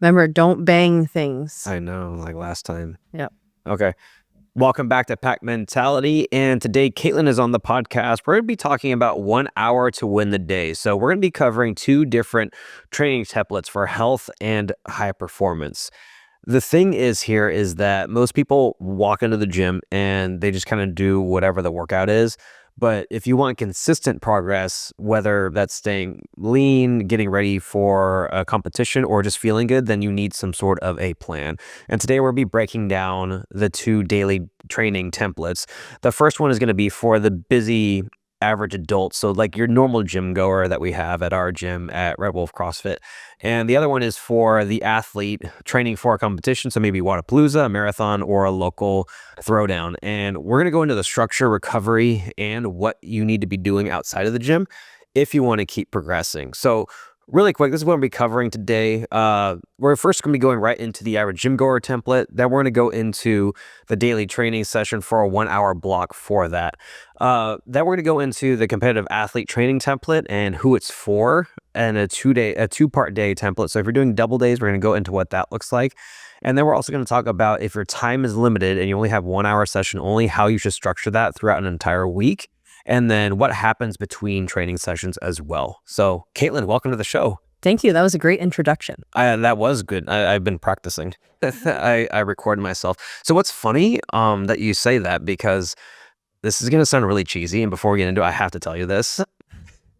Remember, don't bang things. I know, like last time. Yep. Okay. Welcome back to Pack Mentality. And today, Caitlin is on the podcast. We're going to be talking about 1 hour to win the day. So, we're going to be covering two different training templates for health and high performance. The thing is that most people walk into the gym and they just kind of do whatever the workout is. But if you want consistent progress, whether that's staying lean, getting ready for a competition, or just feeling good, then you need some sort of a plan. And today we'll be breaking down the two daily training templates. The first one is going to be for the busy average adult, so like your normal gym goer that we have at our gym at Red Wolf CrossFit. And the other one is for the athlete training for a competition, so maybe Wadapalooza, a marathon, or a local throwdown. And we're going to go into the structure, recovery, and what you need to be doing outside of the gym if you want to keep progressing. So really quick, this is what we'll be covering today. We're first going to be going right into the average gym goer template. Then we're going to go into the daily training session for a 1 hour block for that. Then we're going to go into the competitive athlete training template and who it's for, and a 2-part day template. So if you're doing double days, we're going to go into what that looks like. And then we're also going to talk about if your time is limited and you only have 1 hour session only, how you should structure that throughout an entire week. And then what happens between training sessions as well. So, Caitlin, welcome to the show. Thank you. That was a great introduction. That was good. I've been practicing. I recorded myself. So what's funny that you say that, because this is going to sound really cheesy. And before we get into it, I have to tell you this.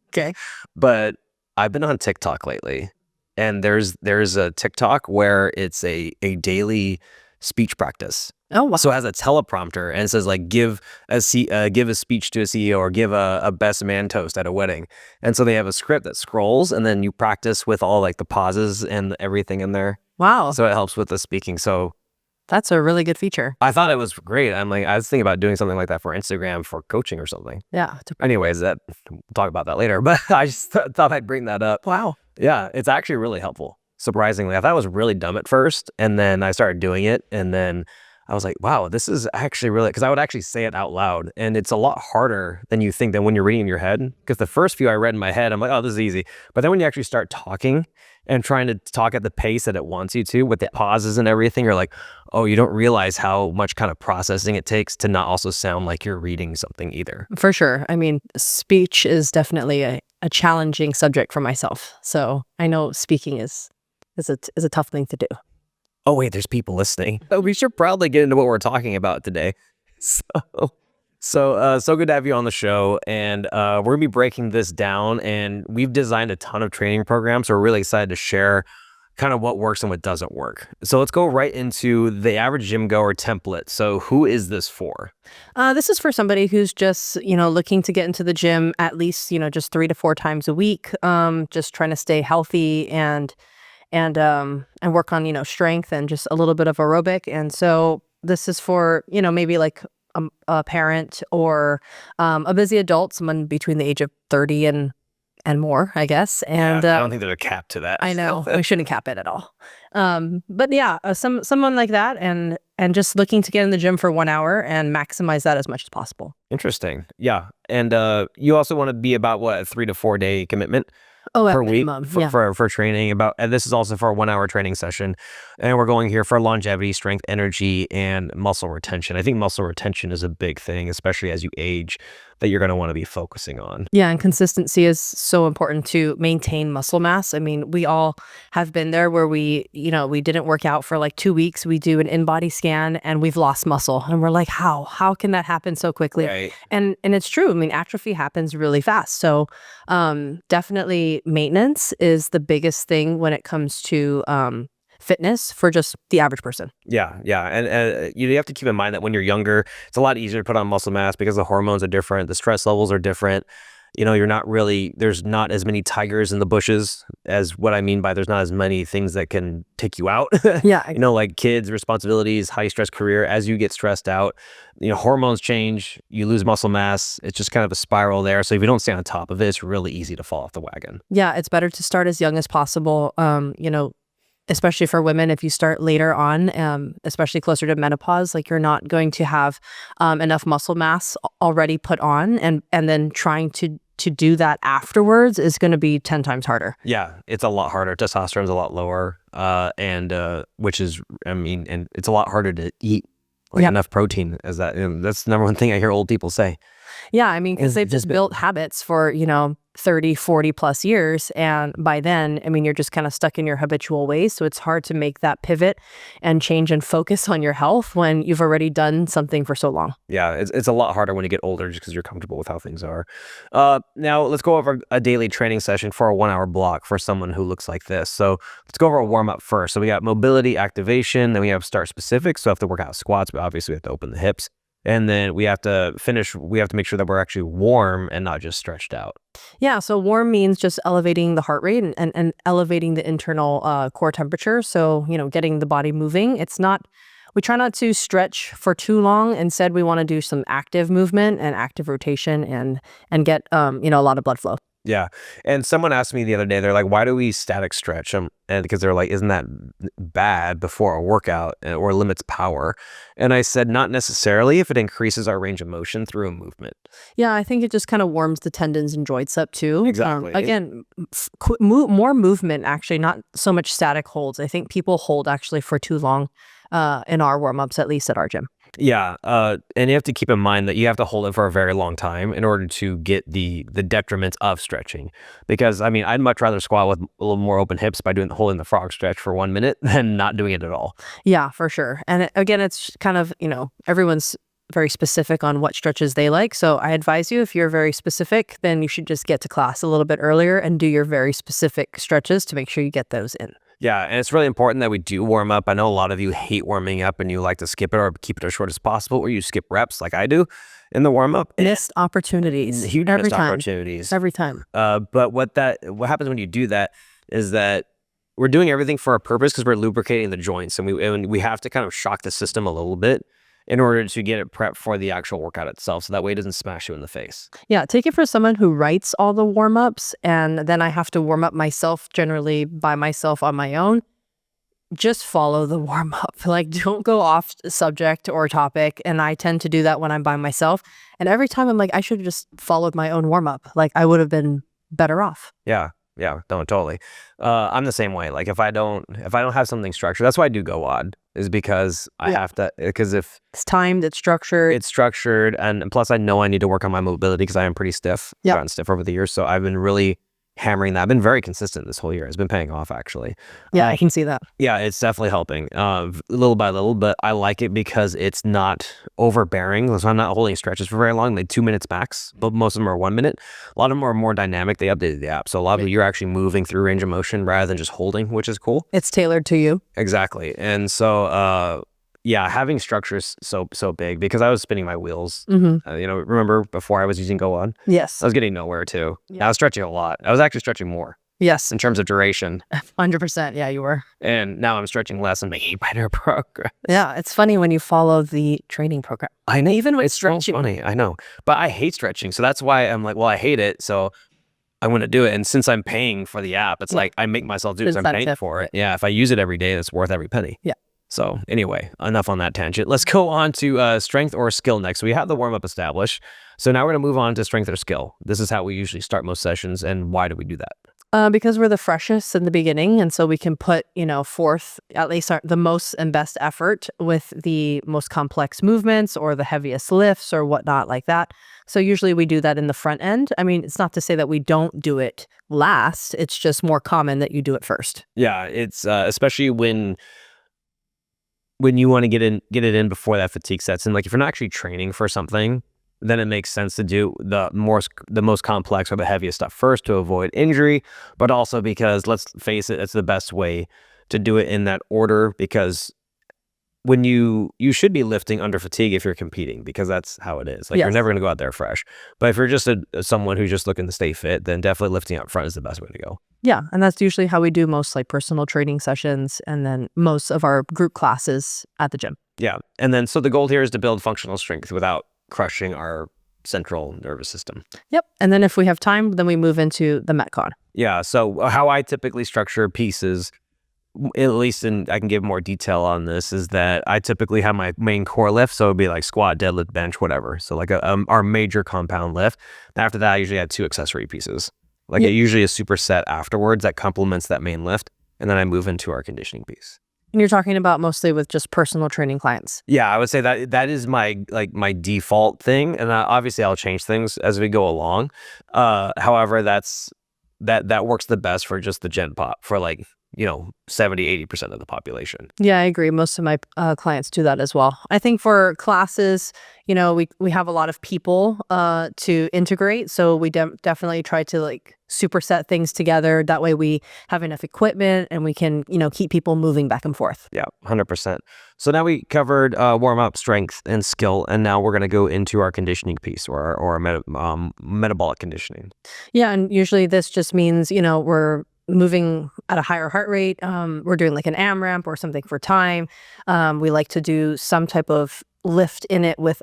Okay. But I've been on TikTok lately. And there's a TikTok where it's a daily speech practice. Oh, wow. So it has a teleprompter and it says like give a speech to a CEO or give a best man toast at a wedding. And so they have a script that scrolls and then you practice with all like the pauses and everything in there. Wow. So it helps with the speaking. So that's a really good feature. I thought it was great. I was thinking about doing something like that for Instagram for coaching or something. Yeah. Anyways, we'll talk about that later. But I just thought I'd bring that up. Wow. Yeah, it's actually really helpful. Surprisingly, I thought it was really dumb at first, and then I started doing it, and then I was like, wow, this is actually really, because I would actually say it out loud, and it's a lot harder than you think than when you're reading in your head, because the first few I read in my head, I'm like, oh, this is easy. But then when you actually start talking and trying to talk at the pace that it wants you to with the pauses and everything, you're like, oh, you don't realize how much kind of processing it takes to not also sound like you're reading something either. For sure. I mean, speech is definitely a challenging subject for myself. So I know speaking is a tough thing to do. Oh, wait, there's people listening. We should probably get into what we're talking about today. So good to have you on the show. And we're going to be breaking this down. And we've designed a ton of training programs. So we're really excited to share kind of what works and what doesn't work. So let's go right into the average gym goer template. So who is this for? This is for somebody who's just, looking to get into the gym at least, just 3 to 4 times a week, just trying to stay healthy and work on, strength and just a little bit of aerobic. And so this is for, maybe like a parent or a busy adult, someone between the age of 30 and more, I guess. And I don't think there's a cap to that. I know we shouldn't cap it at all. But yeah, someone like that and just looking to get in the gym for 1 hour and maximize that as much as possible. Interesting. Yeah. And you also want to be about a 3 to 4 day commitment per week for training. And this is also for a 1 hour training session. And we're going here for longevity, strength, energy, and muscle retention. I think muscle retention is a big thing, especially as you age, that you're going to want to be focusing on. Yeah, and consistency is so important to maintain muscle mass. I mean, we all have been there where we didn't work out for like 2 weeks. We do an in-body scan and we've lost muscle. And we're like, how can that happen so quickly? Right. And it's true. I mean, atrophy happens really fast. So definitely maintenance is the biggest thing when it comes to fitness for just the average person. Yeah. And you have to keep in mind that when you're younger, it's a lot easier to put on muscle mass because the hormones are different, the stress levels are different. There's not as many tigers in the bushes, as what I mean by there's not as many things that can take you out. Yeah. Like kids, responsibilities, high stress career. As you get stressed out, hormones change, you lose muscle mass. It's just kind of a spiral there. So if you don't stay on top of it, it's really easy to fall off the wagon. Yeah. It's better to start as young as possible. Especially for women, if you start later on, especially closer to menopause, like you're not going to have enough muscle mass already put on, and then trying to to do that afterwards is going to be 10 times harder. Yeah, it's a lot harder. Testosterone's a lot lower, and which is, I mean, and it's a lot harder to eat like enough protein as that. And that's the number one thing I hear old people say. Yeah, I mean, because they've just built habits for, 30, 40 plus years. And by then, I mean, you're just kind of stuck in your habitual ways. So it's hard to make that pivot and change and focus on your health when you've already done something for so long. Yeah, it's a lot harder when you get older just because you're comfortable with how things are. Now, let's go over a daily training session for a 1-hour block for someone who looks like this. So let's go over a warm-up first. So we got mobility, activation, then we have start specific. So we have to work out squats, but obviously we have to open the hips. And then we have to make sure that we're actually warm and not just stretched out. Yeah, so warm means just elevating the heart rate and elevating the internal core temperature. So, getting the body moving. We try not to stretch for too long. Instead, we want to do some active movement and active rotation and get, a lot of blood flow. Yeah. And someone asked me the other day, they're like, why do we static stretch? And because they're like, isn't that bad before a workout or limits power? And I said, not necessarily if it increases our range of motion through a movement. Yeah, I think it just kind of warms the tendons and joints up too. Exactly. Again, more movement, actually, not so much static holds. I think people hold actually for too long in our warm-ups, at least at our gym. Yeah, and you have to keep in mind that you have to hold it for a very long time in order to get the detriments of stretching. Because, I mean, I'd much rather squat with a little more open hips by holding the frog stretch for 1 minute than not doing it at all. Yeah, for sure. And again, it's kind of, everyone's very specific on what stretches they like. So I advise you, if you're very specific, then you should just get to class a little bit earlier and do your very specific stretches to make sure you get those in. Yeah, and it's really important that we do warm up. I know a lot of you hate warming up and you like to skip it or keep it as short as possible, or you skip reps like I do in the warm up. Missed opportunities. Huge missed opportunities. Every time. But what happens when you do that is that we're doing everything for a purpose because we're lubricating the joints, and we have to kind of shock the system a little bit in order to get it prepped for the actual workout itself, so that way it doesn't smash you in the face. Yeah, take it for someone who writes all the warm-ups, and then I have to warm up myself, generally by myself on my own. Just follow the warm-up. Like, don't go off subject or topic, and I tend to do that when I'm by myself. And every time I'm like, I should have just followed my own warm-up. Like, I would have been better off. Yeah, no, totally. I'm the same way. Like, if I don't have something structured, that's why I do go odd. Is because I have to, because if it's timed, it's structured, and plus I know I need to work on my mobility because I am pretty stiff. I've gotten stiff over the years, so I've been really hammering that. I've been very consistent this whole year. It's been paying off, actually. Yeah, I can see that. Yeah, it's definitely helping, little by little, but I like it because it's not overbearing. So I'm not holding stretches for very long, like 2 minutes max, but most of them are 1 minute. A lot of them are more dynamic. They updated the app, so a lot of you're actually moving through range of motion rather than just holding, which is cool. It's tailored to you. Exactly. And so yeah, having structure is so big because I was spinning my wheels. Remember before I was using Go On? Yes. I was getting nowhere too. I was stretching a lot. I was actually stretching more. Yes. In terms of duration. 100%. Yeah, you were. And now I'm stretching less and making better progress. Yeah, it's funny when you follow the training program. I know. Even with it's stretching. So funny. I know. But I hate stretching. So that's why I'm like, well, I hate it. So I'm going to do it. And since I'm paying for the app, it's like I make myself do it because I'm paying for it. Yeah, if I use it every day, it's worth every penny. Yeah. So anyway, enough on that tangent. Let's go on to strength or skill next. We have the warm-up established. So now we're going to move on to strength or skill. This is how we usually start most sessions. And why do we do that? Because we're the freshest in the beginning. And so we can put, forth at least the most and best effort with the most complex movements or the heaviest lifts or whatnot like that. So usually we do that in the front end. I mean, it's not to say that we don't do it last. It's just more common that you do it first. Yeah, it's especially when you want to get it in before that fatigue sets in. Like if you're not actually training for something, then it makes sense to do the most complex or the heaviest stuff first to avoid injury, but also because, let's face it, it's the best way to do it in that order, because when you should be lifting under fatigue if you're competing, because that's how it is. Like you're never going to go out there fresh. But if you're just someone who's just looking to stay fit, then definitely lifting up front is the best way to go. Yeah, and that's usually how we do most like personal training sessions and then most of our group classes at the gym. Yeah, and then so the goal here is to build functional strength without crushing our central nervous system. Yep, and then if we have time, then we move into the metcon. Yeah, so how I typically structure pieces at least I can give more detail on this, is that I typically have my main core lift. So it'd be like squat, deadlift, bench, whatever. So like our major compound lift. After that, I usually add 2 accessory pieces. Like it usually a superset afterwards that complements that main lift. And then I move into our conditioning piece. And you're talking about mostly with just personal training clients. Yeah, I would say that is my default thing, and obviously I'll change things as we go along. However, that works the best for just the gen pop for 70-80% of the population. Yeah, I agree. Most of my clients do that as well. I think for classes, we have a lot of people to integrate. So we definitely try to superset things together. That way we have enough equipment and we can, keep people moving back and forth. Yeah, 100%. So now we covered warm up, strength, and skill, and now we're going to go into our conditioning piece or our metabolic conditioning. Yeah, and usually this just means, we're moving at a higher heart rate. We're doing like an AMRAP or something for time. We like to do some type of lift in it with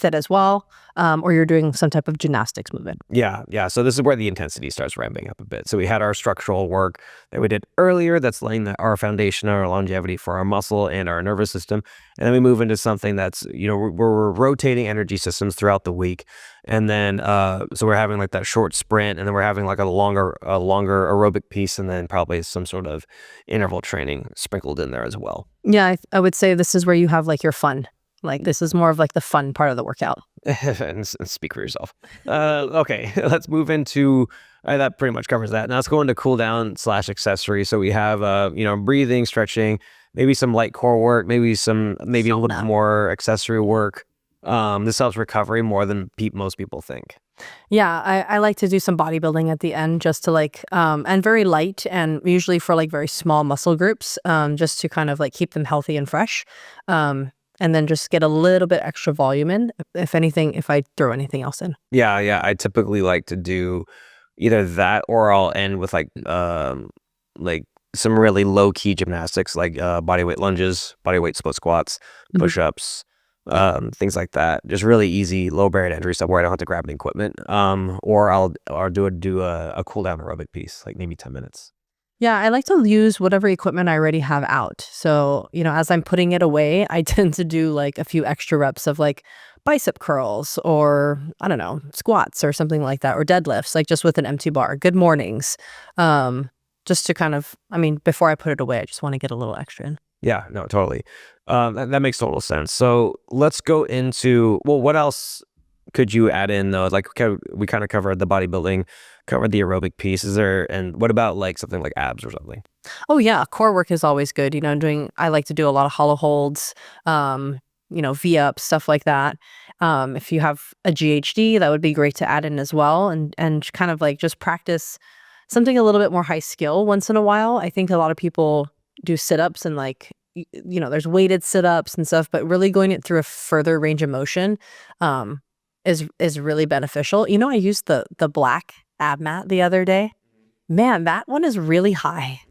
it as well, or you're doing some type of gymnastics movement. Yeah. So this is where the intensity starts ramping up a bit. So we had our structural work that we did earlier that's laying our foundation, our longevity for our muscle and our nervous system. And then we move into something that's, we're rotating energy systems throughout the week. And then, so we're having like that short sprint, and then we're having like a longer aerobic piece, and then probably some sort of interval training sprinkled in there as well. Yeah, I would say this is where you have like your fun. Like this is more of like the fun part of the workout. and speak for yourself. Okay, let's move into that pretty much covers that. Now let's go into cool down / accessory. So we have breathing, stretching, maybe some light core work, maybe a little bit more accessory work. This helps recovery more than most people think. Yeah, I like to do some bodybuilding at the end just to and very light, and usually for like very small muscle groups, just to kind of like keep them healthy and fresh. And then just get a little bit extra volume in, if I throw anything else in. Yeah. I typically like to do either that, or I'll end with like some really low key gymnastics, like body weight lunges, body weight split squats, push ups, things like that. Just really easy, low barrier to entry stuff where I don't have to grab any equipment. Or I'll do a cool down aerobic piece, like maybe 10 minutes. Yeah, I like to use whatever equipment I already have out. So, as I'm putting it away, I tend to do like a few extra reps of like bicep curls, or I don't know, squats or something like that, or deadlifts, like just with an empty bar. Good mornings. Just to kind of, before I put it away, I just want to get a little extra in. Yeah, no, totally. That makes total sense. So let's go into, what else could you add in though? Like we kind of covered the bodybuilding, covered the aerobic piece. And what about like something like abs or something? Oh yeah, core work is always good. I like to do a lot of hollow holds, V-ups, stuff like that. If you have a GHD, that would be great to add in as well, and kind of like just practice something a little bit more high skill once in a while. I think a lot of people do sit-ups and there's weighted sit-ups and stuff, but really going it through a further range of motion is really beneficial. I used the black ab mat the other day. Man, that one is really high.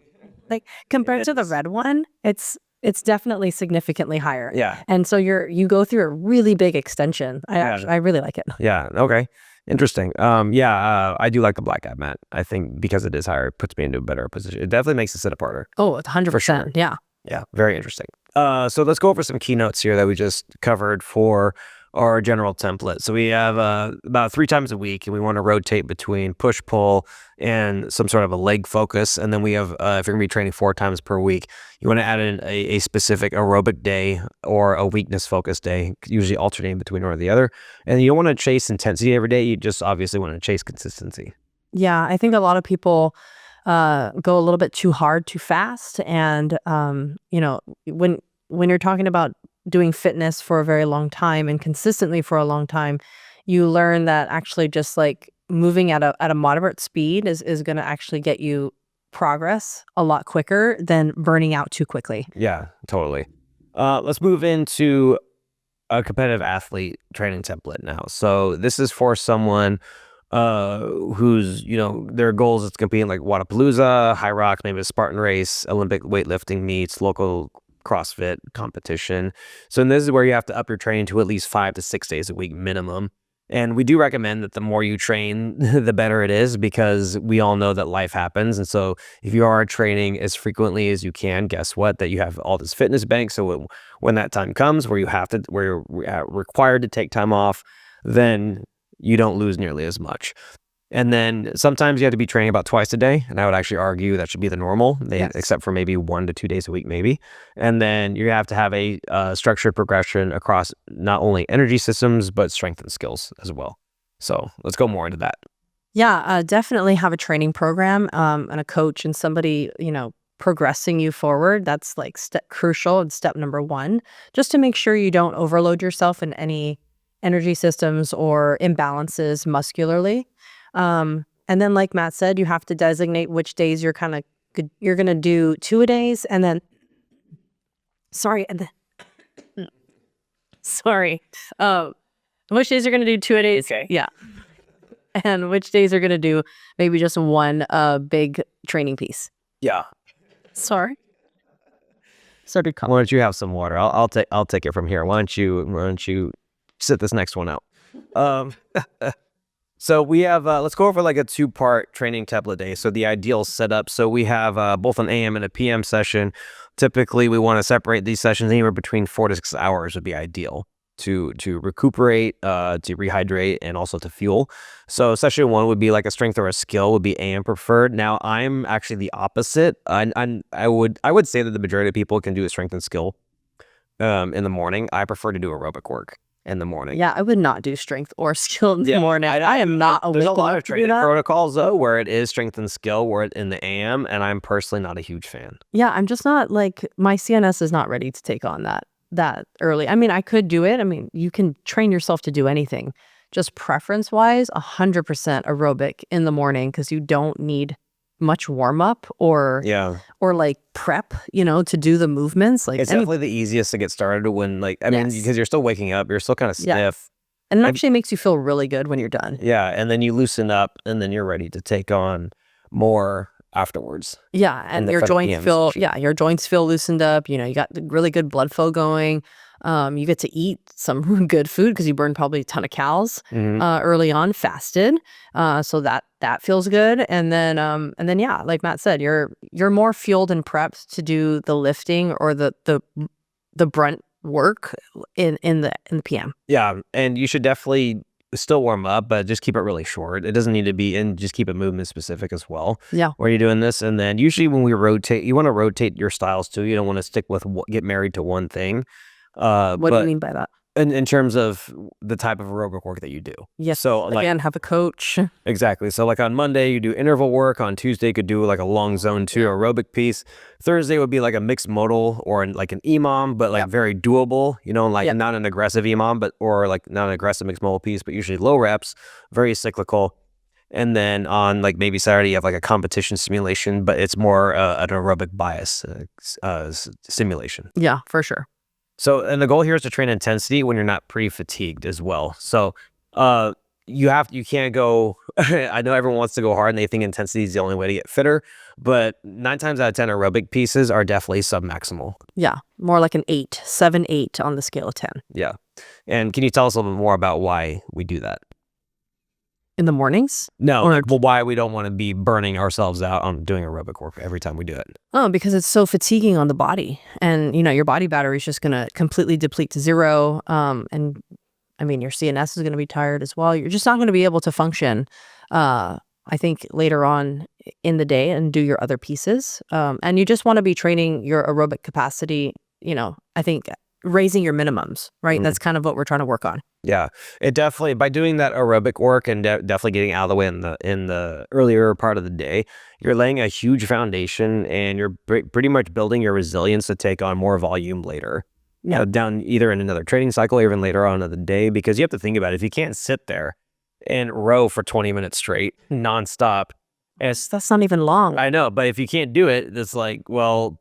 Like compared to the red one, it's definitely significantly higher. Yeah. And so you go through a really big extension. I really like it. Yeah. Okay. Interesting. I do like the black ab mat. I think because it is higher, it puts me into a better position. It definitely makes the sit-up harder. Oh, 100%. For sure. Yeah. Yeah. Very interesting. So let's go over some keynotes here that we just covered for our general template. So we have about 3 times a week, and we want to rotate between push pull and some sort of a leg focus. And then we have if you're gonna be training 4 times per week, you want to add in a specific aerobic day or a weakness focused day, usually alternating between one or the other. And you don't want to chase intensity every day. You just obviously want to chase consistency. Yeah, I think a lot of people go a little bit too hard too fast, and when you're talking about doing fitness for a very long time and consistently for a long time, you learn that actually just like moving at a moderate speed is going to actually get you progress a lot quicker than burning out too quickly. Yeah, totally. Let's move into a competitive athlete training template now. So this is for someone who's, their goals is competing like Wadapalooza, High Rocks, maybe a Spartan race, Olympic weightlifting meets, local CrossFit competition. So this is where you have to up your training to at least 5 to 6 days a week minimum. And we do recommend that the more you train, the better it is, because we all know that life happens. And so if you are training as frequently as you can, guess what? That you have all this fitness bank. So when that time comes where you're required to take time off, then you don't lose nearly as much. And then sometimes you have to be training about twice a day. And I would actually argue that should be the normal, except for maybe 1 to 2 days a week, maybe. And then you have to have a structured progression across not only energy systems, but strength and skills as well. So let's go more into that. Yeah, definitely have a training program and a coach and somebody, progressing you forward. That's like crucial and step number one, just to make sure you don't overload yourself in any energy systems or imbalances muscularly. And then, like Matt said, you have to designate which days you're going to do 2-a-days, and then, which days you're going to do 2-a-days. Okay. Yeah. And which days are going to do maybe just one big training piece. Yeah. Sorry. Why don't you have some water? I'll take it from here. Why don't you sit this next one out? So we have, let's go over like a 2-part training template day. So the ideal setup. So we have both an AM and a PM session. Typically, we want to separate these sessions anywhere between 4 to 6 hours would be ideal to recuperate, to rehydrate, and also to fuel. So session 1 would be like a strength or a skill, would be AM preferred. Now I'm actually the opposite. I would say that the majority of people can do a strength and skill in the morning. I prefer to do aerobic work in the morning. Yeah, I would not do strength or skill in the morning. I am not There's a lot enough of to do training that. protocols though where it is strength and skill, where it in the AM, and I'm personally not a huge fan. Yeah, I'm just not my CNS is not ready to take on that early. I mean, I could do it. I mean, you can train yourself to do anything. Just preference wise, 100% aerobic in the morning, because you don't need much warm up or like prep, to do the movements. Like it's definitely the easiest to get started when mean, because you're still waking up, you're still kind of stiff. Yeah. And it actually makes you feel really good when you're done. Yeah, and then you loosen up, and then you're ready to take on more afterwards. Yeah, and your joints feel loosened up. You got the really good blood flow going. You get to eat some good food because you burn probably a ton of calories early on, fasted. So that feels good. And then yeah, like Matt said, you're more fueled and prepped to do the lifting or the brunt work in the PM. Yeah, and you should definitely still warm up, but just keep it really short. It doesn't need to be, and just keep it movement specific as well. Yeah. Where you're doing this, and then usually when we rotate, you want to rotate your styles too. You don't want to get married to one thing. What do you mean by that? In terms of the type of aerobic work that you do. Yes. So again, have a coach. Exactly. So like on Monday, you do interval work. On Tuesday, you could do like a long zone 2 aerobic piece. Thursday would be like a mixed modal or like an EMOM, but like very doable, not an aggressive EMOM, or like not an aggressive mixed modal piece, but usually low reps, very cyclical. And then on like maybe Saturday, you have like a competition simulation, but it's more an aerobic bias simulation. Yeah, for sure. So, and the goal here is to train intensity when you're not pre-fatigued as well. So, you can't go, I know everyone wants to go hard and they think intensity is the only way to get fitter, but 9 times out of 10 aerobic pieces are definitely submaximal. Yeah, more like an 8, 7, 8 on the scale of 10. Yeah. And can you tell us a little bit more about why we do that? In the mornings? No, why we don't want to be burning ourselves out on doing aerobic work every time we do it. Oh, because it's so fatiguing on the body. And, your body battery is just going to completely deplete to zero. And, I mean, your CNS is going to be tired as well. You're just not going to be able to function, I think, later on in the day and do your other pieces. And you just want to be training your aerobic capacity, I think, raising your minimums, right? That's kind of what we're trying to work on. Yeah, it definitely, by doing that aerobic work and definitely getting out of the way in the earlier part of the day, you're laying a huge foundation, and you're pretty much building your resilience to take on more volume later. Yeah. Down either in another training cycle or even later on in the day, because you have to think about it. If you can't sit there and row for 20 minutes straight, nonstop, that's not even long. I know, but if you can't do it, it's like, well,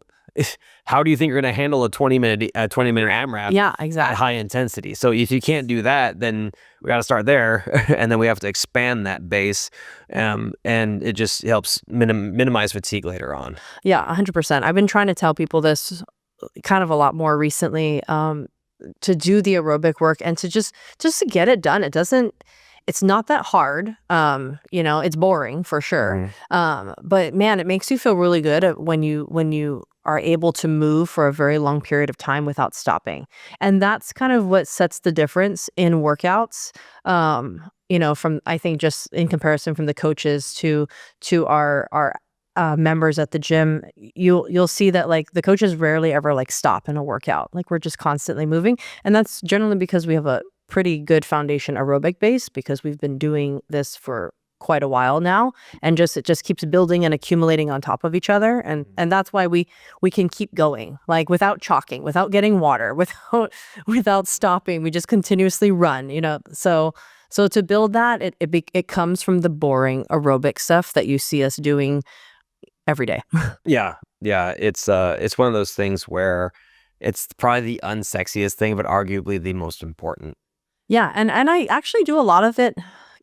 how do you think you're going to handle a 20-minute AMRAP? Yeah, exactly. At high intensity? So if you can't do that, then we got to start there, and then we have to expand that base, and it just helps minimize fatigue later on. Yeah, 100%. I've been trying to tell people this kind of a lot more recently. to do the aerobic work and to just to get it done. It's not that hard. It's boring for sure. But man, it makes you feel really good when you are able to move for a very long period of time without stopping. And that's kind of what sets the difference in workouts. From I think just in comparison from the coaches to our members at the gym, you'll see that like the coaches rarely ever like stop in a workout. Like we're just constantly moving, and that's generally because we have a pretty good foundation aerobic base because we've been doing this for quite a while now, and it just keeps building and accumulating on top of each other, and that's why we can keep going like without chalking, without getting water, without stopping. We just continuously run, so to build that, it comes from the boring aerobic stuff that you see us doing every day. Yeah. Yeah. It's one of those things where it's probably the unsexiest thing, but arguably the most important. Yeah, and I actually do a lot of it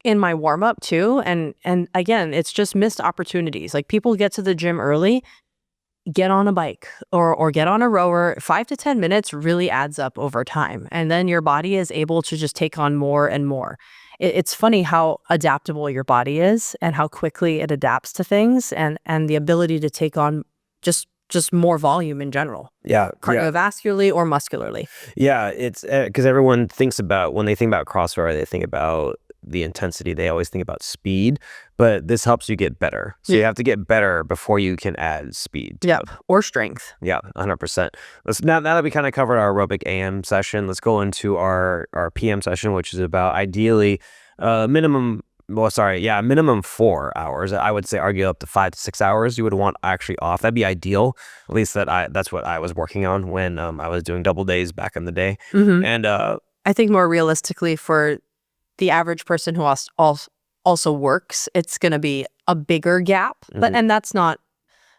in my warm up too, and again, it's just missed opportunities. Like people get to the gym early, get on a bike or get on a rower. 5 to 10 minutes really adds up over time, and then your body is able to just take on more and more. It's funny how adaptable your body is and how quickly it adapts to things, and the ability to take on just more volume in general. Yeah. Cardiovascularly or muscularly. Yeah. It's because everyone thinks about, when they think about CrossFit, they think about the intensity. They always think about speed, but this helps you get better. So you have to get better before you can add speed. Yeah, or strength. Yeah, 100%. Now that we kind of covered our aerobic AM session, let's go into our PM session, which is about ideally minimum 4 hours. I would say argue up to 5 to 6 hours you would want actually off. That'd be ideal. At least that's what I was working on when I was doing double days back in the day. And I think more realistically for the average person who also works, it's going to be a bigger gap. But and that's not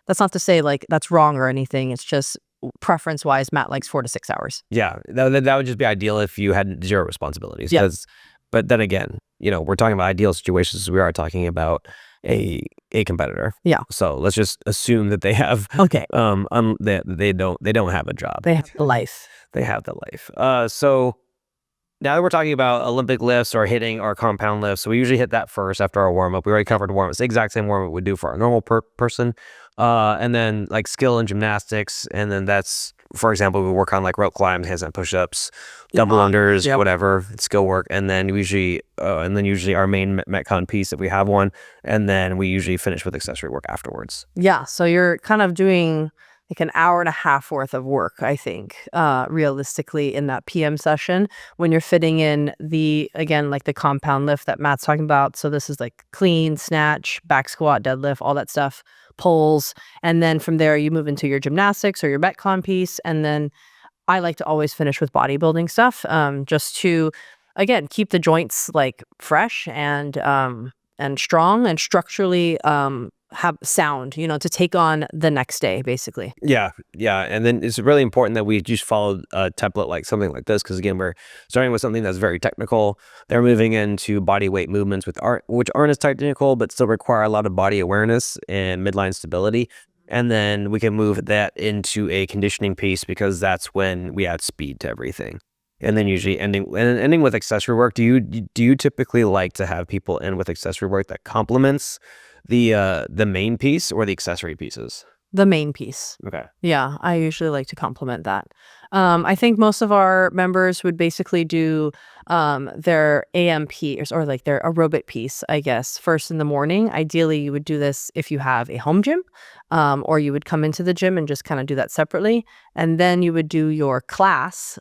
to say like that's wrong or anything. It's just preference wise, Matt likes 4 to 6 hours. Yeah, that would just be ideal if you had zero responsibilities. Yeah. But then again, we're talking about ideal situations. We are talking about a competitor. Yeah. So let's just assume that they have Okay. they don't have a job. They have the life. They have the life. So now that we're talking about Olympic lifts or hitting our compound lifts, so we usually hit that first after our warm up. We already covered warm up. It's the exact same warm up we do for our normal person. And then like skill and gymnastics, and then that's, for example, we work on like rope climbs, handstand push-ups, double unders, whatever, it's skill work, and then usually our main metcon piece if we have one, and then we usually finish with accessory work afterwards. Yeah, so you're kind of doing like an hour and a half worth of work, I think, realistically in that PM session when you're fitting in again, like the compound lift that Matt's talking about. So this is like clean, snatch, back squat, deadlift, all that stuff, pulls. And then from there, you move into your gymnastics or your metcon piece. And then I like to always finish with bodybuilding stuff, just to, again, keep the joints like fresh and strong and structurally have sound, to take on the next day, basically. Yeah. And then it's really important that we just follow a template like something like this, because again, we're starting with something that's very technical. They're moving into body weight movements which aren't as technical, but still require a lot of body awareness and midline stability. And then we can move that into a conditioning piece, because that's when we add speed to everything. And then usually ending with accessory work. Do you typically like to have people end with accessory work that complements the main piece or the accessory pieces? The main piece. Okay. Yeah, I usually like to complement that. I think most of our members would basically do their AM piece or like their aerobic piece, I guess, first in the morning. Ideally, you would do this if you have a home gym, or you would come into the gym and just kind of do that separately. And then you would do your class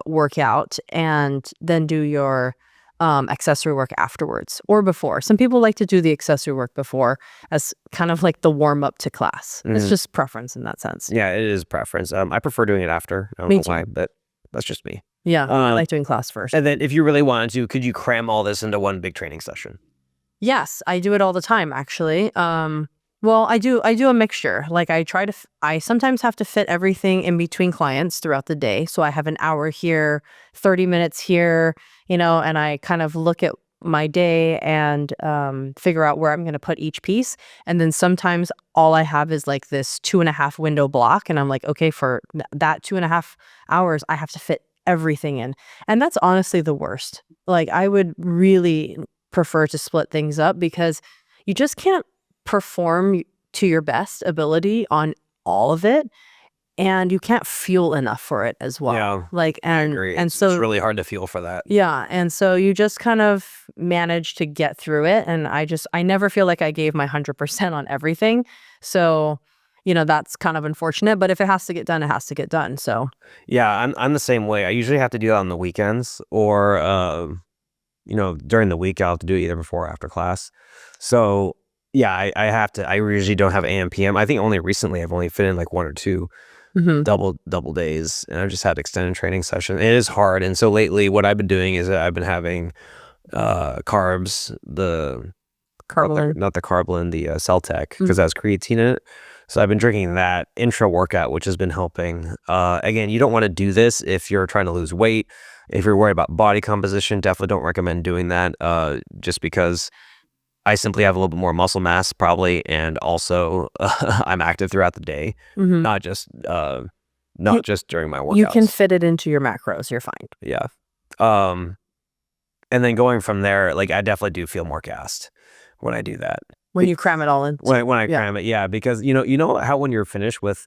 workout and then do your accessory work afterwards or before. Some people like to do the accessory work before as kind of like the warm up to class. It's just preference in that sense. Yeah, it is preference. I prefer doing it after. I don't know why, but that's just me. Yeah, I like doing class first. And then if you really wanted to, could you cram all this into one big training session? Yes, I do it all the time, actually. Well, I do a mixture. Like I sometimes have to fit everything in between clients throughout the day. So I have an hour here, 30 minutes here, and I kind of look at my day and figure out where I'm going to put each piece. And then sometimes all I have is like this 2.5 window block. And I'm like, okay, for that 2.5 hours, I have to fit everything in. And that's honestly the worst. Like, I would really prefer to split things up because you just can't perform to your best ability on all of it, and you can't fuel enough for it as well. Yeah, Like, I agree. and It's so really hard to feel for that. yeah, and so you just kind of manage to get through it, and I never feel like I gave my 100% on everything. So, that's kind of unfortunate, but if it has to get done, it has to get done. So, Yeah, I'm the same way. I usually have to do that on the weekends or during the week I'll have to do it either before or after class. So yeah, I have to. I usually don't have AM PM. I think only recently I've only fit in like one or two mhm, double days, and I've just had extended training session. It is hard, and so lately what I've been doing is that I've been having carbs, the Carbolin. not the Carblin, the Celtec, Mm, because that has creatine in it. So I've been drinking that intra workout, which has been helping. Again, you don't want to do this if you're trying to lose weight. If you're worried about body composition, definitely don't recommend doing that. Just because I simply have a little bit more muscle mass, probably, and also I'm active throughout the day, mhm. not just You not just during my you can workouts. fit it into your macros. You're fine. Yeah. Um, and then going from there, like I definitely do feel more gassed when I do that. When you cram it all in. When I Yeah. cram it, yeah, because you know how when you're finished with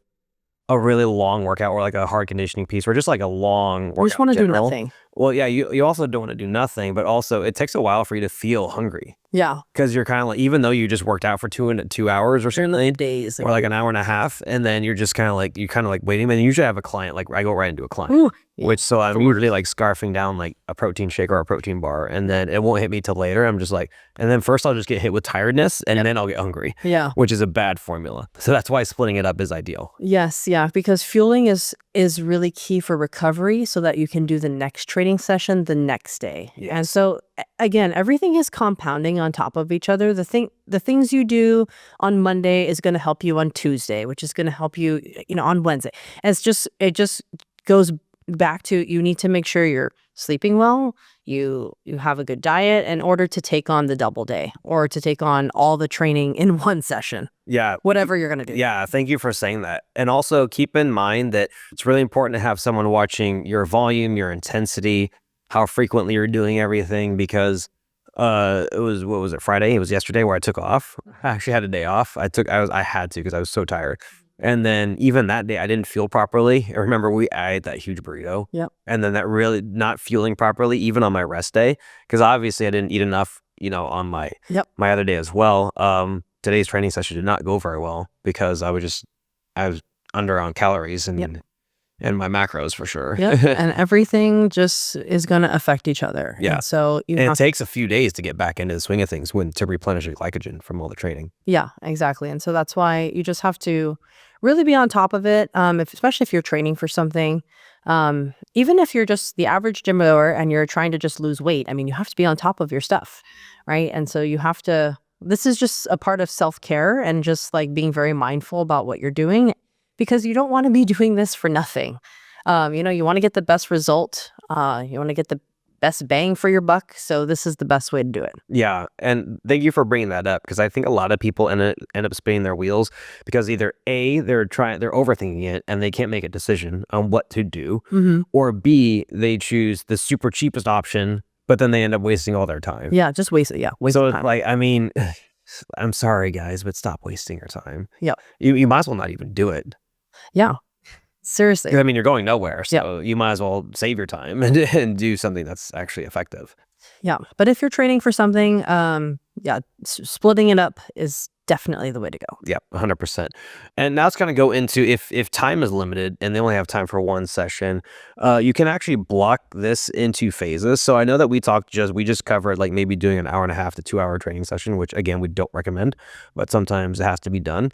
a really long workout or like a hard conditioning piece or just like a long You just workout in wanna do general. nothing. Well, yeah, you also don't want to do nothing, but also it takes a while for you to feel hungry Yeah. because you're kind of like, even though you just worked out for 2 hours or something, Days. or like an hour and a half, and then you're just kind of like waiting. And you usually have a client, like I go right into a client, Ooh, yeah. which so I'm usually like scarfing down like a protein shake or a protein bar, and then it won't hit me till later. I'm just like, and then first I'll just get hit with tiredness, and then I'll get hungry, Yeah. which is a bad formula. So that's why splitting it up is ideal. Yes, yeah, because fueling is really key for recovery so that you can do the next training session the next day. And Yes. so again, everything is compounding on top of each other. The things you do on Monday is going to help you on Tuesday, which is going to help you, on Wednesday. And it just goes back to you need to make sure you're sleeping well, you have a good diet in order to take on the double day or to take on all the training in one session, Yeah. whatever you're going to do. Yeah, thank you for saying that. And also keep in mind that it's really important to have someone watching your volume, your intensity, how frequently you're doing everything because it was what was it, Friday? It was yesterday where I took off. I actually had a day off. I had to because I was so tired. And then even that day I didn't feel properly. I remember I ate that huge burrito. Yep. And then that really not feeling properly even on my rest day because obviously I didn't eat enough, on my Yep. my other day as well. Today's training session did not go very well because I was under on calories and my macros for sure. Yep, and everything just is gonna affect each other. Yeah. And so you And it have takes a few days to get back into the swing of things to replenish your glycogen from all the training. yeah, exactly. And so that's why you just have to really be on top of it. Especially if you're training for something. Even if you're just the average gym goer and you're trying to just lose weight, I mean, you have to be on top of your stuff, right? And so you have to. This is just a part of self-care and just like being very mindful about what you're doing because you don't want to be doing this for nothing. You want to get the best result. You want to get the best bang for your buck. So this is the best way to do it. Yeah, and thank you for bringing that up because I think a lot of people end up spinning their wheels because either A, they're overthinking it and they can't make a decision on what to do, Mm-hmm. or B, they choose the super cheapest option, but then they end up wasting all their time. Yeah, just waste it. Yeah, waste So of it's time. like, I mean, I'm sorry guys, but stop wasting your time. Yeah. You might as well not even do it. Yeah, seriously. 'Cause, I mean, you're going nowhere, Yeah. so you might as well save your time and do something that's actually effective. Yeah, but if you're training for something, yeah, splitting it up is definitely the way to go. Yeah, 100%. And now it's going to go into if time is limited and they only have time for one session, you can actually block this into phases. So I know that we just covered like maybe doing an hour and a half to 2 hour training session, which again we don't recommend, but sometimes it has to be done.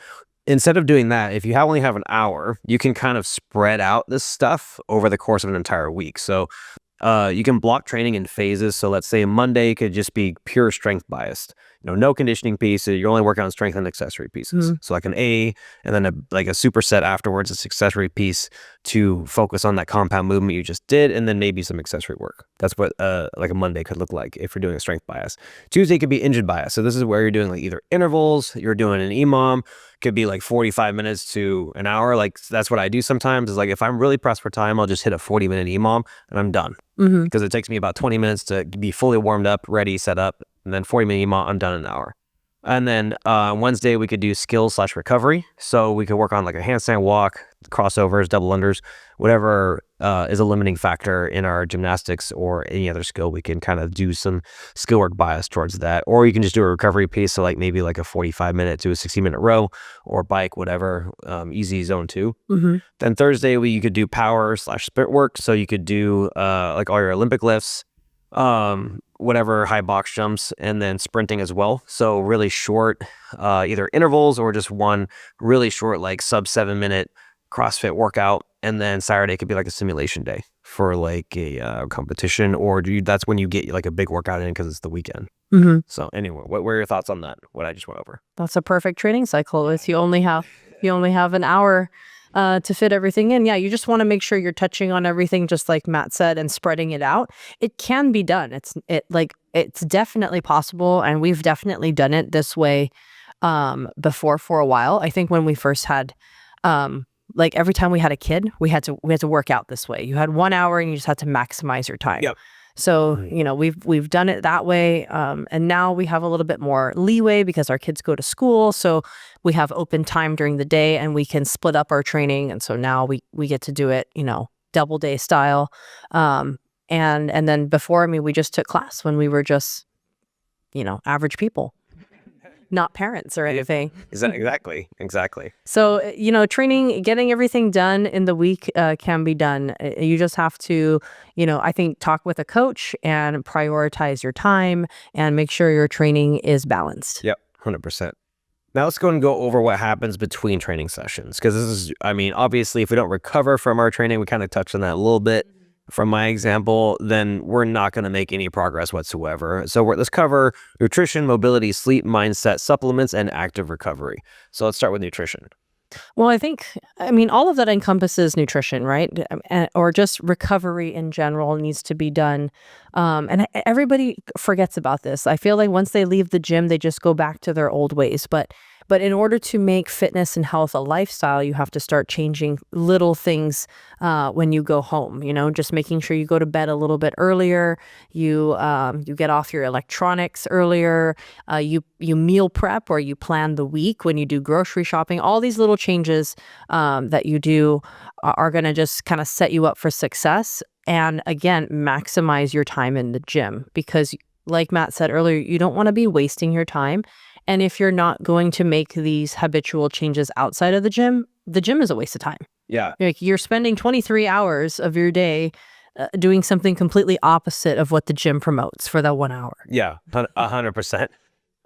Instead of doing that, if you only have an hour, you can kind of spread out this stuff over the course of an entire week. So You can block training in phases. So let's say Monday could just be pure strength biased. No conditioning pieces. You're only working on strength and accessory pieces. So like an A, and then like a superset afterwards, a accessory piece to focus on that compound movement you just did, and then maybe some accessory work. That's what like a Monday could look like if you're doing a strength bias. Tuesday could be engine bias. So this is where you're doing like either intervals, you're doing an EMOM, could be like 45 minutes to an hour. Like that's what I do sometimes, is like if I'm really pressed for time, I'll just hit a 40-minute EMOM and I'm done. Because it takes me about 20 minutes to be fully warmed up, ready, set up, and then 40-minute EMOM, I'm done in an hour. And then Wednesday we could do skill/recovery. So we could work on like a handstand walk, crossovers, double unders, whatever is a limiting factor in our gymnastics or any other skill. We can kind of do some skill work bias towards that. Or you can just do a recovery piece. So like maybe like a 45-minute to a 60-minute row or bike, whatever, easy zone 2. Then Thursday you could do power/sprint work. So you could do like all your Olympic lifts, whatever high box jumps, and then sprinting as well. So really short, either intervals or just one really short, like sub 7-minute CrossFit workout. And then Saturday could be like a simulation day for like a competition, or that's when you get like a big workout in because it's the weekend. So anyway, what were your thoughts on that? What I just went over? That's a perfect training cycle. If you only have an hour to fit everything in. Yeah, you just want to make sure you're touching on everything, just like Matt said, and spreading it out. It can be done. It's definitely possible, and we've definitely done it this way before for a while. I think when we first had like every time we had a kid, we had to work out this way. You had 1 hour and you just had to maximize your time. Yep. So, we've done it that way. And now we have a little bit more leeway because our kids go to school. So we have open time during the day and we can split up our training. And so now we get to do it, double day style. And then before, we just took class when we were just, average people, not parents or anything. Exactly. So, training, getting everything done in the week can be done. You just have to, I think, talk with a coach and prioritize your time and make sure your training is balanced. Yep, 100%. Now let's go over what happens between training sessions. Because this is, obviously, if we don't recover from our training, we kind of touched on that a little bit. From my example, then we're not going to make any progress whatsoever. So let's cover nutrition, mobility, sleep, mindset, supplements, and active recovery. So let's start with nutrition. Well, I think, all of that encompasses nutrition, right? Or just recovery in general needs to be done. And everybody forgets about this. I feel like once they leave the gym, they just go back to their old ways. But in order to make fitness and health a lifestyle, you have to start changing little things when you go home. Just making sure you go to bed a little bit earlier. You get off your electronics earlier. You meal prep, or you plan the week when you do grocery shopping. All these little changes that you do are going to just kind of set you up for success. And again, maximize your time in the gym, because like Matt said earlier, you don't want to be wasting your time. And if you're not going to make these habitual changes outside of the gym is a waste of time. Yeah. Like you're spending 23 hours of your day doing something completely opposite of what the gym promotes for that 1 hour. Yeah, 100%.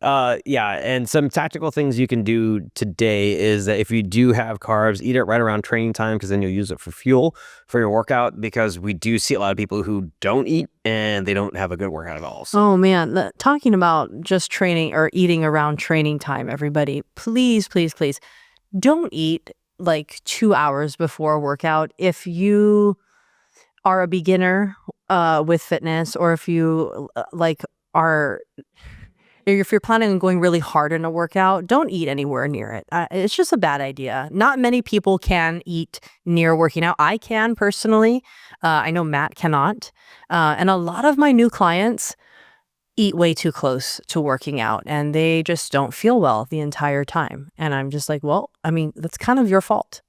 Yeah, and some tactical things you can do today is that if you do have carbs, eat it right around training time, because then you'll use it for fuel for your workout, because we do see a lot of people who don't eat and they don't have a good workout at all. So. Oh man, talking about just training or eating around training time, everybody, please, please, please don't eat like 2 hours before a workout. If you are a beginner with fitness, or if you if you're planning on going really hard in a workout, don't eat anywhere near it. It's just a bad idea. Not many people can eat near working out. I can personally. I know Matt cannot. And a lot of my new clients eat way too close to working out, and they just don't feel well the entire time. And I'm just like, well, that's kind of your fault.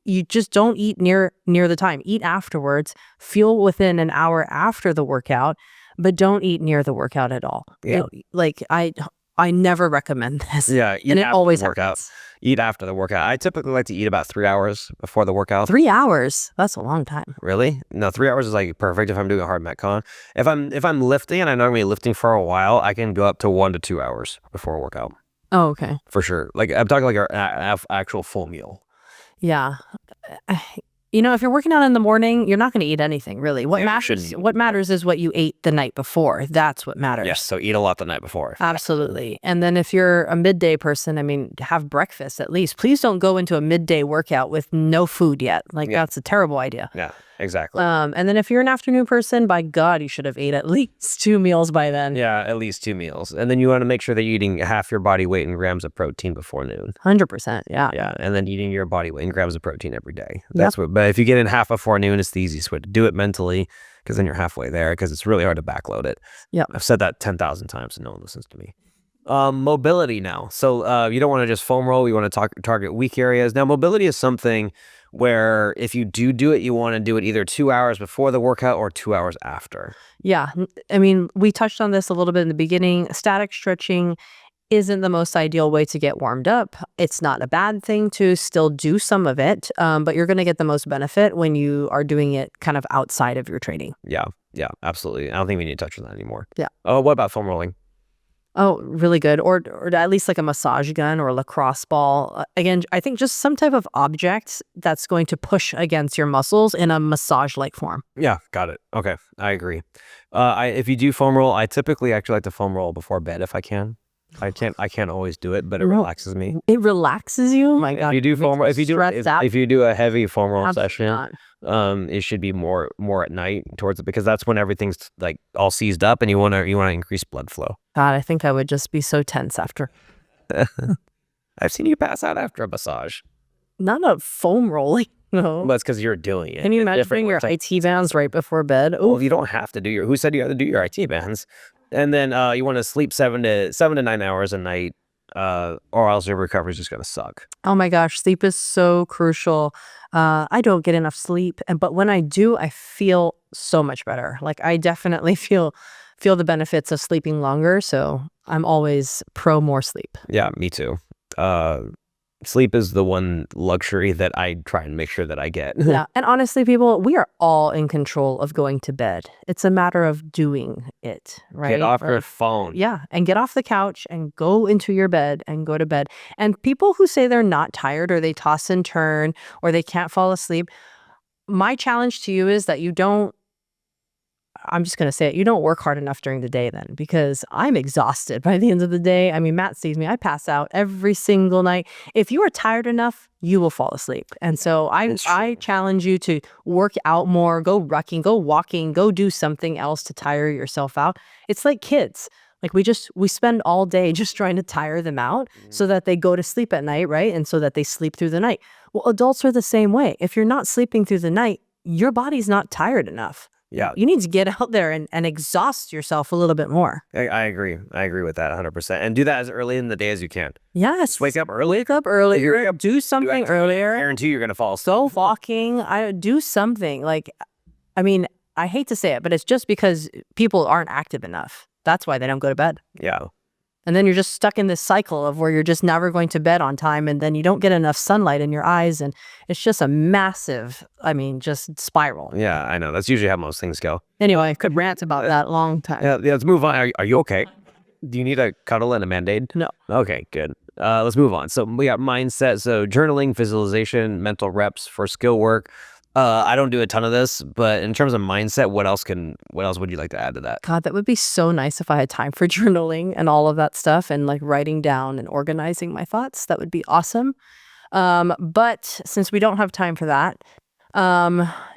You just don't eat near the time. Eat afterwards. Fuel within an hour after the workout. But don't eat near the workout at all. Yeah. I never recommend this. Yeah, and it always workout. happens. Eat after the workout. I typically like to eat about 3 hours before the workout. 3 hours? That's a long time. Really? No, 3 hours is like perfect if I'm doing a hard metcon. If I'm lifting and I know I'm going to be lifting for a while, I can go up to 1 to 2 hours before a workout. Oh, okay. For sure. Like I'm talking like our actual full meal. Yeah. if you're working out in the morning, you're not going to eat anything really. What Yeah, matters is what you ate the night before. That's what matters. Yes, so eat a lot the night before. Absolutely. And then if you're a midday person, I mean, have breakfast at least. Please don't go into a midday workout with no food yet. Like that's a terrible idea. Yeah, exactly. And then if you're an afternoon person, by God, you should have ate at least 2 meals by then. Yeah, at least 2 meals. And then you want to make sure that you're eating half your body weight in grams of protein before noon. 100%. Yeah. Yeah, and then eating your body weight in grams of protein every day. That's what. But if you get in half before noon, it's the easiest way to do it mentally, because then you're halfway there. Because it's really hard to backload it. Yeah, I've said that 10,000 times, and no one listens to me. Mobility now. So you don't want to just foam roll. You want to target weak areas. Now, mobility is something where if you do it, you want to do it either 2 hours before the workout or 2 hours after. Yeah. I mean, we touched on this a little bit in the beginning. Static stretching isn't the most ideal way to get warmed up. It's not a bad thing to still do some of it, but you're going to get the most benefit when you are doing it kind of outside of your training. Yeah, absolutely. I don't think we need to touch on that anymore. Yeah. Oh, what about foam rolling? Oh, really good. Or at least like a massage gun or a lacrosse ball. Again, I think just some type of object that's going to push against your muscles in a massage-like form. Yeah, got it. Okay, I agree. If you do foam roll, I typically actually like to foam roll before bed if I can. I can't always do it, but it relaxes me. It relaxes you? Oh my God. If you do foam roll, if you do a heavy foam roll session, it should be more at night towards it, because that's when everything's like all seized up and you want to increase blood flow. God, I think I would just be so tense after. I've seen you pass out after a massage. Not a foam rolling. No. Well, that's because you're doing it. Can you imagine doing your IT bands right before bed? Oh, well, you don't have to do who said you have to do your IT bands? And then you want to sleep 7 to 9 hours a night, or else your recovery is just going to suck. Oh my gosh, sleep is so crucial. I don't get enough sleep, but when I do, I feel so much better. Like I definitely feel the benefits of sleeping longer. So I'm always pro more sleep. Yeah, me too. Sleep is the one luxury that I try and make sure that I get. Yeah. And honestly, people, we are all in control of going to bed. It's a matter of doing it, right? Get off your phone. Yeah. And get off the couch and go into your bed and go to bed. And people who say they're not tired or they toss and turn or they can't fall asleep, my challenge to you is that I'm just going to say it. You don't work hard enough during the day then, because I'm exhausted by the end of the day. I mean, Matt sees me. I pass out every single night. If you are tired enough, you will fall asleep. And so I challenge you to work out more, go rucking, go walking, go do something else to tire yourself out. It's like kids. Like we spend all day just trying to tire them out so that they go to sleep at night, right? And so that they sleep through the night. Well, adults are the same way. If you're not sleeping through the night, your body's not tired enough. Yeah. You need to get out there and exhaust yourself a little bit more. I agree. I agree with that 100%. And do that as early in the day as you can. Yes. Just wake up early. Wake up earlier. Do something earlier. Guarantee you're going to fall asleep. Go walking. Do something. Like, I mean, I hate to say it, but it's just because people aren't active enough. That's why they don't go to bed. Yeah. And then you're just stuck in this cycle of where you're just never going to bed on time, and then you don't get enough sunlight in your eyes, and it's just a massive, just spiral. Yeah, I know. That's usually how most things go. Anyway, I could rant about that long time. Yeah, let's move on. Are you okay? Do you need a cuddle and a Band-Aid? No. Okay, good. Let's move on. So we got mindset. So journaling, visualization, mental reps for skill work. I don't do a ton of this, but in terms of mindset, what else would you like to add to that? God, that would be so nice if I had time for journaling and all of that stuff and like writing down and organizing my thoughts. That would be awesome. But since we don't have time for that,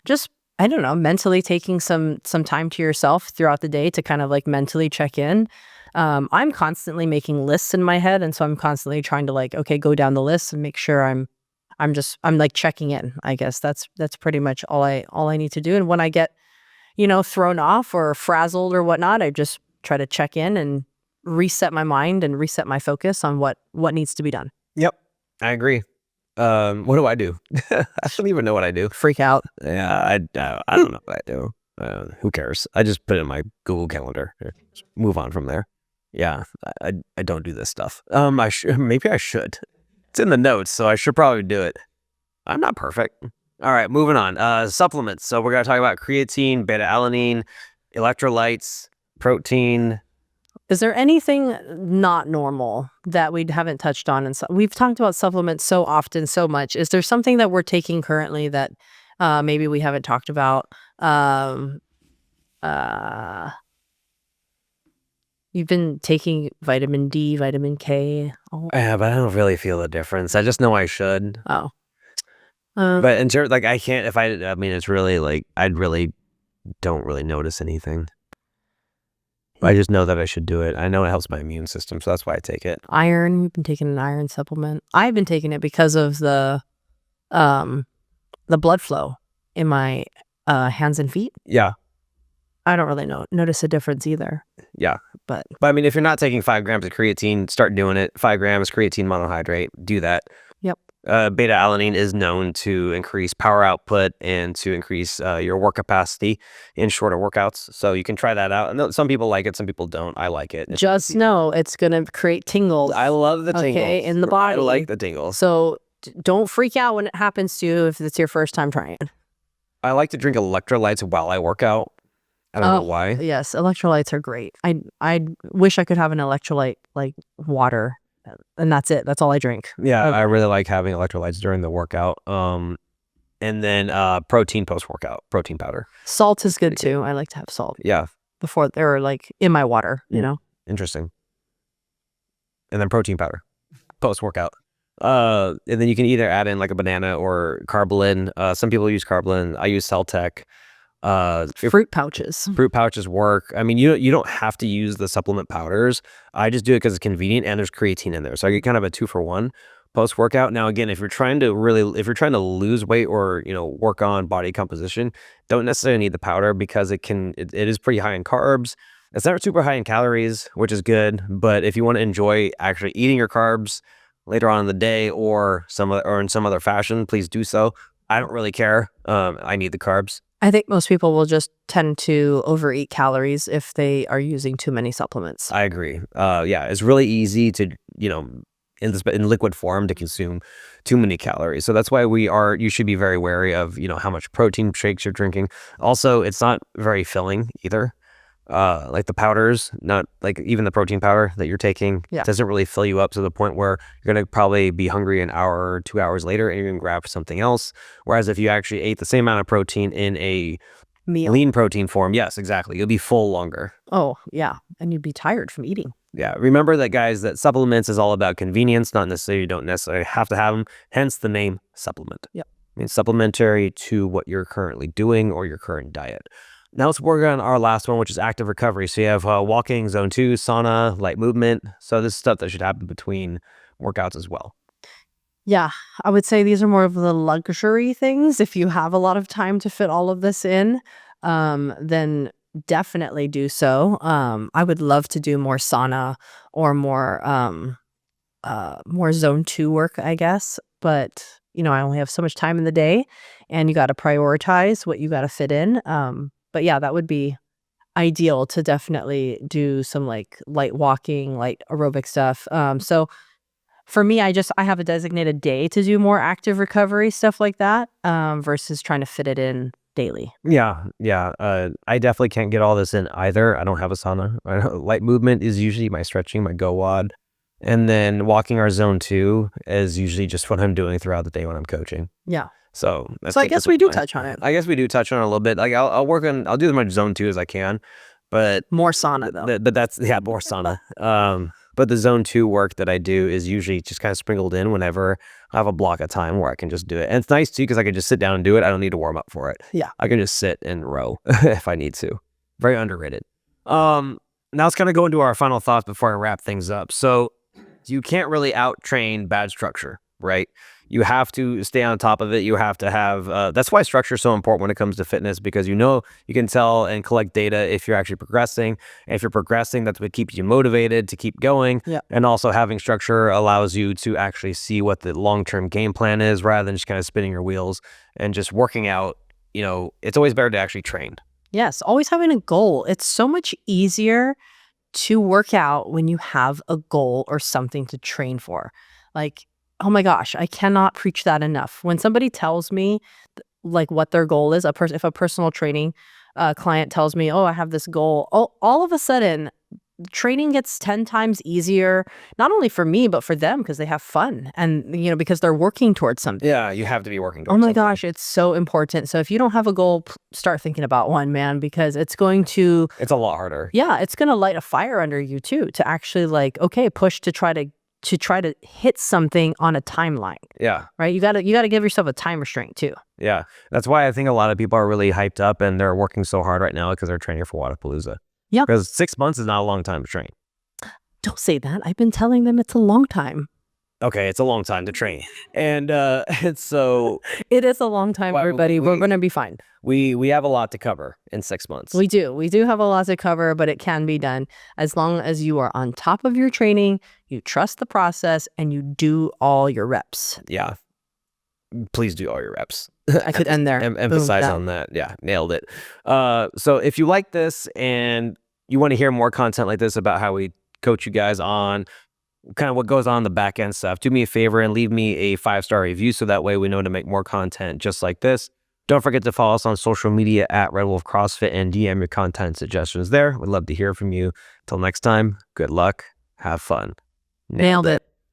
just, I don't know, mentally taking some time to yourself throughout the day to kind of like mentally check in. I'm constantly making lists in my head. And so I'm constantly trying to like, okay, go down the list and make sure I'm like checking in. I guess that's pretty much all I need to do. And when I get, thrown off or frazzled or whatnot, I just try to check in and reset my mind and reset my focus on what needs to be done. Yep, I agree. What do I do? I don't even know what I do. Freak out. Yeah, I don't know what I do. Who cares? I just put it in my Google Calendar. Just move on from there. Yeah, I don't do this stuff. Maybe I should. It's in the notes, so I should probably do it. I'm not perfect. All right, moving on. Supplements. So we're going to talk about creatine, beta-alanine, electrolytes, protein. Is there anything not normal that we haven't touched on? And we've talked about supplements so often, so much. Is there something that we're taking currently that maybe we haven't talked about. You've been taking vitamin D, vitamin K. Oh, I have. I don't really feel the difference. I just know I should. oh. But in terms, like, I can't. If I mean, it's really like I really don't really notice anything. I just know that I should do it. I know it helps my immune system, so that's why I take it. Iron. We've been taking an iron supplement. I've been taking it because of the blood flow in my hands and feet. Yeah, I don't really notice a difference either. yeah. But I mean, if you're not taking 5 grams of creatine, start doing it. 5 grams creatine monohydrate. Do that. yep. Beta alanine is known to increase power output and to increase your work capacity in shorter workouts. So you can try that out. And some people like it, some people don't. I like it. Just know it's gonna create tingles. I love the tingles. Okay, in the body. I like the tingles. So don't freak out when it happens to you if it's your first time trying it. I like to drink electrolytes while I work out. I don't know why. Yes, electrolytes are great. I wish I could have an electrolyte like water, and that's it. That's all I drink. Yeah, I really like having electrolytes during the workout. And then protein post-workout, protein powder. Salt is good too. I like to have salt. Yeah. Before they're like in my water, you know. Interesting. And then protein powder post-workout. And then you can either add in like a banana or Carbolin. Some people use Carbolin. I use Celtec. Fruit pouches. Fruit pouches work. I mean, you don't have to use the supplement powders. I just do it because it's convenient and there's creatine in there, so I get kind of a 2-for-1 post workout. Now, again, if you're trying to lose weight or work on body composition, don't necessarily need the powder because it is pretty high in carbs. It's not super high in calories, which is good. But if you want to enjoy actually eating your carbs later on in the day or in some other fashion, please do so. I don't really care. I need the carbs. I think most people will just tend to overeat calories if they are using too many supplements. I agree. Yeah, it's really easy to, in liquid form to consume too many calories. So that's why you should be very wary of, how much protein shakes you're drinking. Also, it's not very filling either. Like the powders, not like even the protein powder that you're taking doesn't really fill you up to the point where you're going to probably be hungry an hour or 2 hours later and you're going to grab something else. Whereas if you actually ate the same amount of protein in a lean protein form, yes, exactly. You'll be full longer. Oh, yeah. And you'd be tired from eating. Yeah. Remember that, guys, that supplements is all about convenience, not necessarily, you don't necessarily have to have them. Hence the name supplement. Yep. I mean, supplementary to what you're currently doing or your current diet. Now let's work on our last one, which is active recovery. So you have walking, zone 2, sauna, light movement. So this is stuff that should happen between workouts as well. Yeah, I would say these are more of the luxury things. If you have a lot of time to fit all of this in, then definitely do so. I would love to do more sauna or more zone 2 work, I guess. But, I only have so much time in the day and you got to prioritize what you got to fit in. But yeah, that would be ideal to definitely do some like light walking, light aerobic stuff. So for me, I have a designated day to do more active recovery stuff like that versus trying to fit it in daily. Yeah. I definitely can't get all this in either. I don't have a sauna. Light movement is usually my stretching, my go wad. And then walking our zone 2 is usually just what I'm doing throughout the day when I'm coaching. Yeah. So I guess we do touch on it. I guess we do touch on it a little bit. Like I'll do as much zone 2 as I can, but more sauna though. But that's more sauna. But the zone 2 work that I do is usually just kind of sprinkled in whenever I have a block of time where I can just do it. And it's nice too because I can just sit down and do it. I don't need to warm up for it. Yeah, I can just sit and row if I need to. Very underrated. Now let's kind of go into our final thoughts before I wrap things up. So you can't really out train bad structure, right? You have to stay on top of it. You have to have, that's why structure is so important when it comes to fitness, because you can tell and collect data if you're actually progressing. And if you're progressing, that's what keeps you motivated to keep going. Yeah. And also having structure allows you to actually see what the long-term game plan is rather than just kind of spinning your wheels and just working out. It's always better to actually train. Yes, always having a goal. It's so much easier to work out when you have a goal or something to train for. Like, oh my gosh, I cannot preach that enough. When somebody tells me like what their goal is, if a personal training client tells me, oh, I have this goal, all of a sudden training gets 10 times easier, not only for me, but for them because they have fun and, because they're working towards something. Yeah, you have to be working Oh towards my something. gosh, it's so important. So if you don't have a goal, start thinking about one, man, because it's going to, It's a lot harder. yeah, it's going to light a fire under you too, to actually okay, push to try to hit something on a timeline, Yeah. right? You got to give yourself a time restraint too. Yeah. That's why I think a lot of people are really hyped up and they're working so hard right now because they're training for Wadapalooza. Yeah. Because 6 months is not a long time to train. Don't say that. I've been telling them it's a long time. Okay, it's a long time to train. And it's so It is a long time, Well, everybody. We're going to be fine. we have a lot to cover in 6 months. We do have a lot to cover, but it can be done as long as you are on top of your training, you trust the process, and you do all your reps. Yeah. Please do all your reps. I could end there. Emphasize Boom, on that. Yeah, nailed it. So if you like this and you want to hear more content like this about how we coach you guys on kind of what goes on in the back end stuff, do me a favor and leave me a 5-star review so that way we know to make more content just like this. Don't forget to follow us on social media at Red Wolf CrossFit and DM your content suggestions there. We'd love to hear from you. Till next time, good luck, have fun. Nailed it.